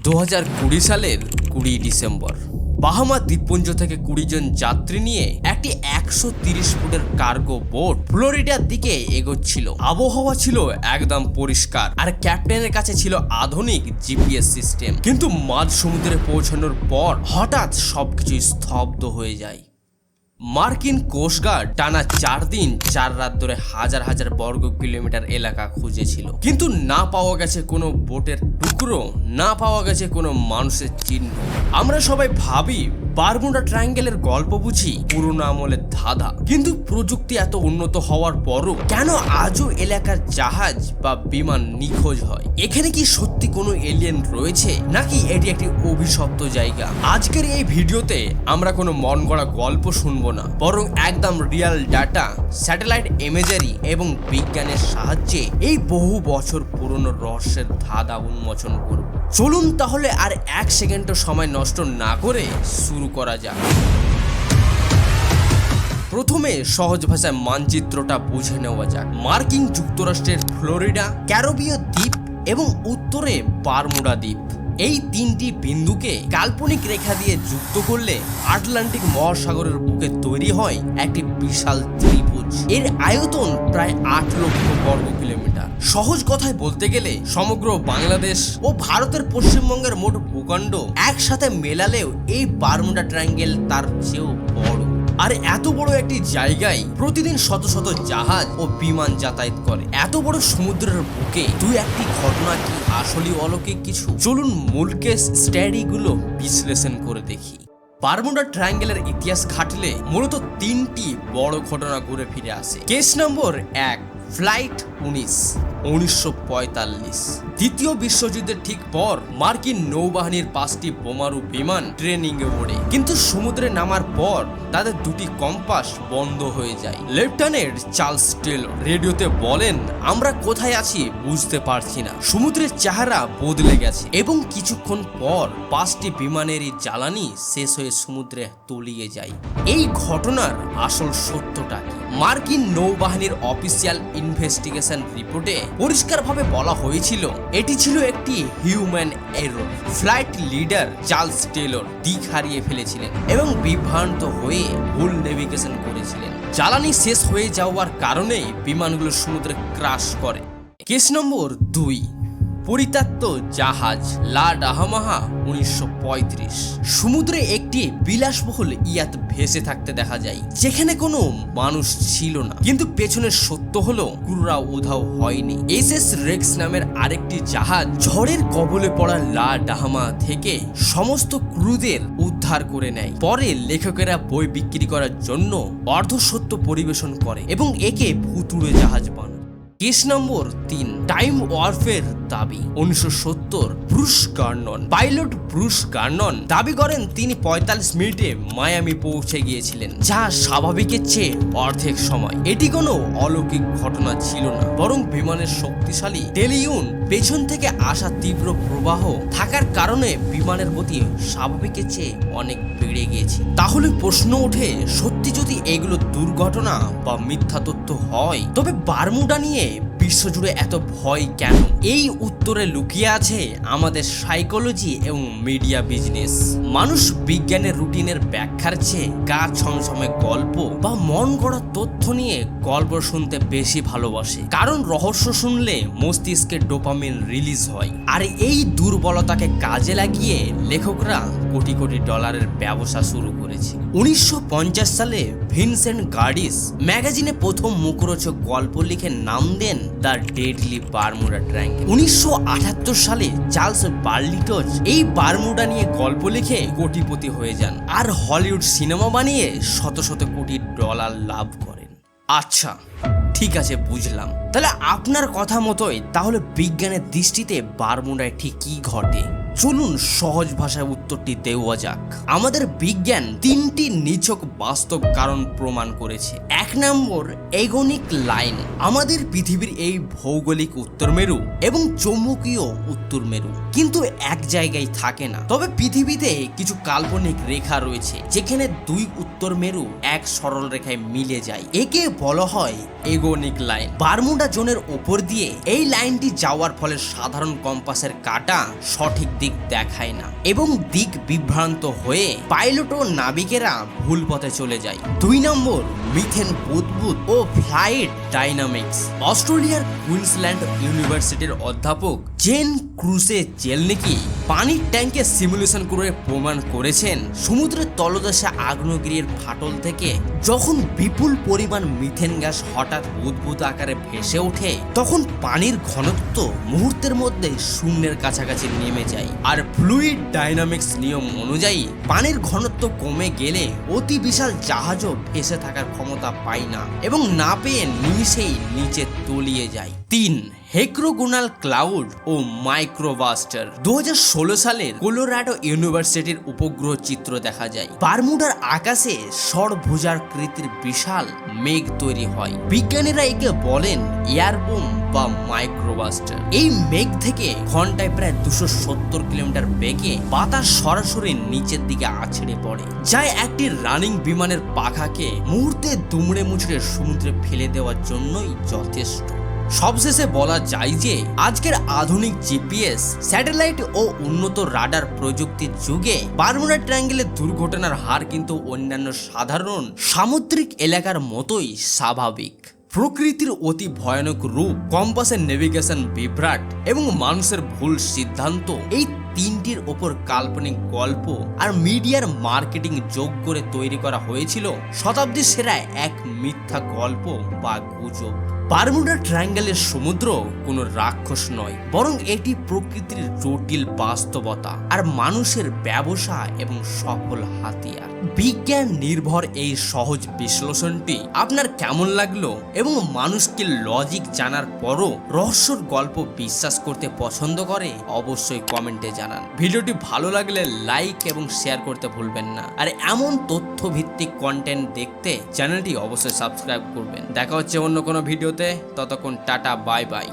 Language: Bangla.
2020 সালের 20 ডিসেম্বর বাহামা দ্বীপপুঞ্জ থেকে 20 জন যাত্রী নিয়ে একটি 130 ফুটের কার্গো বোট ফ্লোরিডার দিকে এগোচ্ছিল। আবহাওয়া ছিল একদম পরিষ্কার আর ক্যাপ্টেনের কাছে ছিল আধুনিক জিপিএস সিস্টেম। কিন্তু মাঝ সমুদ্রে পৌঁছানোর পর হঠাৎ সবকিছু স্তব্ধ হয়ে যায়। মার্কিন কোস্টগার্ড টানা 4 দিন 4 রাত ধরে হাজার হাজার বর্গ কিলোমিটার এলাকা খুঁজেছিল, কিন্তু না পাওয়া গেছে কোনো বোটের টুকরো, না পাওয়া গেছে কোনো মানুষের চিহ্ন। আমরা সবাই ভাবি বারমুডা ট্রায়াঙ্গেলের গল্প বুঝি পুরোনো আমলের ধাঁধা, কিন্তু প্রযুক্তি এত উন্নত হওয়ার পরও কেন আজও এলাকার জাহাজ বা বিমান নিখোঁজ হয়? এখানে কি সত্যি কোনো এলিয়েন রয়েছে, নাকি এটি একটি অভিশপ্ত জায়গা? আজকের এই ভিডিওতে আমরা কোনো মন গড়া গল্প শুনবো না, বরং একদম রিয়েল ডাটা, স্যাটেলাইট ইমেজারি এবং বিজ্ঞানের সাহায্যে এই বহু বছর পুরনো রহস্যের ধাঁধা উন্মোচন করব। চলুন তাহলে আর 1 সেকেন্ডও সময় নষ্ট না করে শুরু করা যাক। প্রথমে সহজ ভাষায় মানচিত্রটা বুঝে নেওয়া যাক। মার্কিন যুক্তরাষ্ট্রের ফ্লোরিডা, ক্যারিবীয় দ্বীপ এবং উত্তরে বারমুডা দ্বীপ, এই 3টি বিন্দুকে কাল্পনিক রেখা দিয়ে যুক্ত করলে আটলান্টিক মহাসাগরের বুকে তৈরি হয় একটি বিশাল ত্রিভুজ। এর আয়তন প্রায় 8 লক্ষ বর্গ কিলোমিটার। সহজ কথায় বলতে গেলে সমগ্র বাংলাদেশ ও ভারতের পশ্চিমবঙ্গের মোট ভূখণ্ড একসাথে মেলালেও এই বারমুডা ট্রায়াঙ্গেল তার চেয়েও বড়। আর এত বড় একটি জায়গায় প্রতিদিন শত শত জাহাজ ও বিমান যাতায়াত করে। এত বড় সমুদ্রের বুকে দুই একটি ঘটনা কি আসলে অলৌকিক কিছু? চলুন মূল কেস স্টাডিগুলো বিশ্লেষণ করে দেখি। বারমুডা ট্রায়াঙ্গেলের ইতিহাস ঘাটলে মূলত 3টি বড় ঘটনা ঘুরে ফিরে আসে। Case number 1, flight 1945। দ্বিতীয় বিশ্বযুদ্ধের ঠিক পর মার্কিন নৌবাহিনীর 5টি বোমারু বিমান ট্রেনিং এ ওড়ে, কিন্তু সমুদ্রে নামার পর তাদের 2টি কম্পাস বন্ধ হয়ে যায়। লেফটেন্যান্ট চার্লস টেলর রেডিওতে বলেন, আমরা কোথায় আছি বুঝতে পারছি না, সমুদ্রের চেহারা বদলে গেছে। এবং কিছুক্ষণ পর 5টি বিমানেরই জ্বালানি শেষ হয়ে সমুদ্রে তলিয়ে যায়। এই ঘটনার আসল সত্যটা কি? মার্কিন নৌবাহিনীর অফিসিয়াল ইনভেস্টিগেশন রিপোর্টে পরিষ্কারভাবে বলা হয়েছিল এটি ছিল একটি human error. Flight leader Charles Taylor দিক হারিয়ে ফেলেছিলেন এবং বিভ্রান্ত হয়ে ভুল নেভিগেশন করেছিলেন। জ্বালানি শেষ হয়ে যাওয়ার কারণে বিমানগুলো সমুদ্রে ক্রাশ করে। কেস নম্বর 2, পরিত্যক্ত জাহাজ লা ডাহামাহা 1935। সমুদ্রে একটি বিলাসবহুল ইয়াত ভেসে থাকতে দেখা যায়, যেখানে কোনো মানুষ ছিল না। কিন্তু পেছনের সত্য হলো ক্রুরা উধাও হয়নি। এসএস রেক্স নামের আরেকটি জাহাজ ঝড়ের কবলে পড়া লা ডাহামা থেকে সমস্ত ক্রুদের উদ্ধার করে নেয়। পরে লেখকেরা বই বিক্রি করার জন্য অর্ধসত্য পরিবেশন করে এবং একে ভুতুড়ে জাহাজ বানায়। কেস নম্বর 3, টাইম ওয়ারফেয়ার দাবি 1970। ব্রুস গার্নন, পাইলট ব্রুস গার্নন দাবি করেন তিনি 45 মিনিটে মায়ামি পৌঁছে গিয়েছিলেন, যা স্বাভাবিকের চেয়ে অর্ধেক সময়। এটি কোনো অলৌকিক ঘটনা ছিল না, বরং বিমানের শক্তিশালী টেলিউন পেছন থেকে আসা তীব্র প্রবাহ থাকার কারণে বিমানের গতি স্বাভাবিকের চেয়ে অনেক বেড়ে গিয়েছে। তাহলে প্রশ্ন ওঠে, সত্যি যদি এগুলো দুর্ঘটনা বা মিথ্যা তথ্য হয়, তবে বারমুডা নিয়ে বিশ্বজুড়ে এত ভয় কেন? এই উত্তরে লুকিয়ে আছে আমাদের সাইকোলজি এবং মিডিয়া বিজনেস। মানুষ বিজ্ঞানের রুটিনের ব্যাখ্যার চেয়ে গা ছমছমে গল্প বা মন গড়া তথ্য নিয়ে গল্প শুনতে বেশি ভালোবাসে, কারণ রহস্য শুনলে মস্তিষ্কে ডোপামিন রিলিজ হয়। আর এই দুর্বলতাকে কাজে লাগিয়ে লেখকরা কোটি কোটি ডলারের ব্যবসা শুরু করেছে। 1950 সালে ভিনসেন্ট গার্ডিস ম্যাগাজিনে প্রথম মুখরোচক গল্প লিখে নাম দেন দ্য ডেডলি বারমুডা ট্রায়াঙ্গেল। 1978 সালে চার্লস বার্লিটজ এই বারমুডা নিয়ে গল্প লিখে কোটিপতি হয়ে যান আর হলিউড সিনেমা বানিয়ে শত শত কোটি ডলার লাভ করেন। আচ্ছা, ঠিক আছে, বুঝলাম। তাহলে আপনার কথা মতোই তাহলে বিজ্ঞানের দৃষ্টিতে বারমুডায় ঠিক কি ঘটে? চলুন সহজ ভাষায় উত্তরটি দেওয়া যাক। আমাদের বিজ্ঞান 3টি নিছক বাস্তব কারণ প্রমাণ করেছে। 1 নম্বর, এগোনিক লাইন। আমাদের পৃথিবীর এই ভৌগোলিক উত্তর মেরু এবং চৌম্বকীয় উত্তর মেরু কিন্তু এক জায়গায় থাকে না। তবে পৃথিবীতে কিছু কাল্পনিক রেখা রয়েছে যেখানে 2 উত্তর মেরু এক সরল রেখায় মিলে যায়। একে বলা হয় এগোনিক লাইন। বারমুডা জোনের উপর দিয়ে এই লাইনটি যাওয়ার ফলে সাধারণ কম্পাসের কাঁটা সঠিক দিক দিক দেখায় না এবং দিক বিভ্রান্ত হয়ে পাইলট ও নাবিকেরা ভুল পথে চলে যায়। 2 নম্বর, মিথেন বুদবুদ ও ফ্লাইট ডাইনামিক্স। অস্ট্রেলিয়ার কুইন্সল্যান্ড ইউনিভার্সিটির অধ্যাপক জেন ক্রুসে জেলনিকি পানির ট্যাঙ্কে সিমুলেশন করে প্রমাণ করেছেন সমুদ্রের তলদেশে আগ্নেয়গিরির ফাটল থেকে যখন বিপুল পরিমাণ মিথেন গ্যাস হঠাৎ বুদবুদ আকারে ভেসে ওঠে তখন পানির ঘনত্ব মুহূর্তের মধ্যে শূন্যের কাছাকাছি নেমে যায়। আর ফ্লুইড ডাইনামিক্স নিয়ম অনুযায়ী পানির ঘনত্ব কমে গেলে অতি বিশাল জাহাজও ভেসে থাকার ক্ষমতা পায় না এবং না পেয়ে নিমিষেই নিচে তলিয়ে যায়। 3, হেক্রোগোনাল ক্লাউড ও মাইক্রোবাস্টার। 2016 সালের কোলোরাডো ইউনিভার্সিটির উপগ্রহ চিত্র দেখা যায়। বারমুডার আকাশে ষড়ভুজাকৃতির বিশাল মেঘ তৈরি হয়। বিজ্ঞানীরা একে বলেন এয়ারবোম বা মাইক্রোবাস্টার। এই মেঘ থেকে ঘন্টায় প্রায় 270 কিলোমিটার বেগে বাতাস সরাসরি নিচের দিকে আছড়ে পড়ে, যা একটি রানিং বিমানের পাখাকে মুহূর্তে দুমড়ে মুচড়ে সমুদ্রে ফেলে দেওয়ার জন্যই যথেষ্ট। সবশেষে বলা যায় যে আজকের আধুনিক জিপিএস, স্যাটেলাইট ও উন্নত রাডার প্রযুক্তির যুগে বারমুডা ট্রায়াঙ্গেলের দুর্ঘটনার হার কিন্তু অন্যান্য সাধারণ সামুদ্রিক এলাকার মতোই স্বাভাবিক। প্রকৃতির অতি ভয়ানক রূপ, কম্পাসের নেভিগেশন বিভ্রাট এবং মানুষের ভুল সিদ্ধান্ত, এই তিনটির ওপর কাল্পনিক গল্প আর মিডিয়ার মার্কেটিং যোগ করে তৈরি করা হয়েছিল শতাব্দীর সেরা এক মিথ্যা গল্প বা গুজব। বারমুডা ট্রায়াঙ্গেলের সমুদ্র কোনো রাক্ষস নয়, বরং এটি প্রকৃতির জটিল বাস্তবতা আর মানুষের ব্যবসা এবং সফল হাতিয়ার। বিজ্ঞান নির্ভর এই সহজ বিশ্লেষণটি আপনার কেমন লাগলো এবং মানুষ কি লজিক জানার পরও রহস্যর গল্প বিশ্বাস করতে পছন্দ করে অবশ্যই কমেন্টে জানান। ভিডিওটি ভালো লাগলে লাইক এবং শেয়ার করতে ভুলবেন না। আর এমন তথ্য ভিত্তিক কন্টেন্ট দেখতে চ্যানেলটি অবশ্যই সাবস্ক্রাইব করবেন। দেখা হচ্ছে অন্য কোনো ভিডিওতে, ততক্ষণ টাটা, বাই বাই।